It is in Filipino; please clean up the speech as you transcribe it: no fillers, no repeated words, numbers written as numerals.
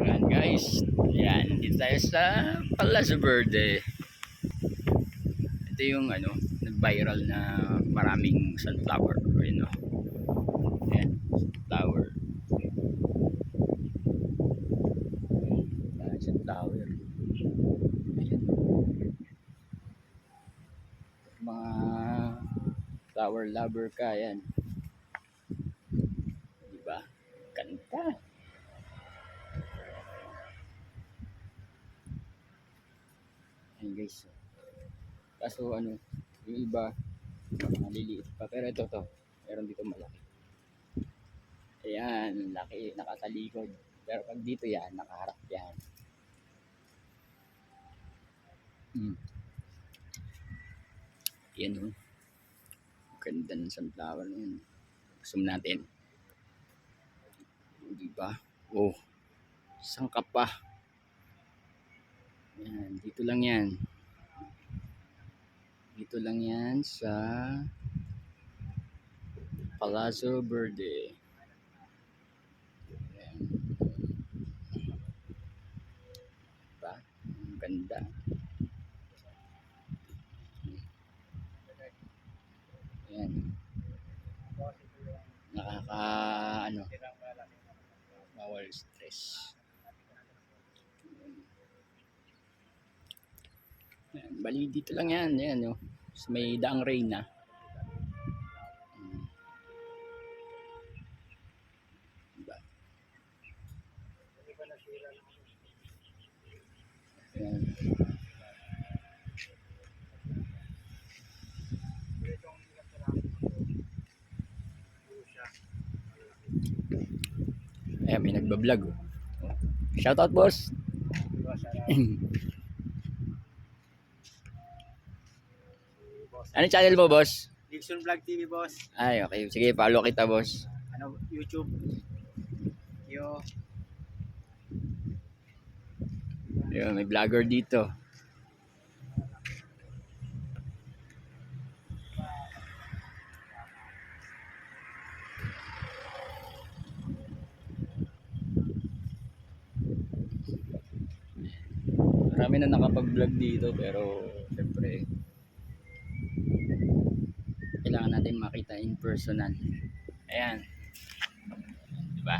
Ayan guys, ayan, dito tayo sa Palacio Verde. Ito yung nag-viral na maraming sunflower. Ayan o. Ayan, sunflower. Ayan, sunflower. Ayan. Mga flower lover ka, ayan. Diba? Kanta. Ayan guys. Kaso yung iba, maliliit pa. Pero ito to, meron dito malaki. Ayan, laki, nakatalikod. Pero pag dito yan, nakaharap yan. Yan o. Ganda ng sunflower na yun. Zoom natin. Diba? Oh, sangkap pa. Yan, dito lang yan. Dito lang yan sa Palacio Verde. Ayan. Diba? Ang ganda. Ayan. Bawal stress. Ayan. Bali dito lang yan. Ayan o. May daang rain na. Diba? Ayan. Ayan, may nagbablog. Shoutout boss. Ano channel mo boss? Dixon Vlog TV, boss. Ay okay, sige follow kita boss. YouTube. Yo. Ayun, may vlogger dito. Marami na nakapag-vlog dito pero syempre kailangan natin makita in personal. Ayan. Diba?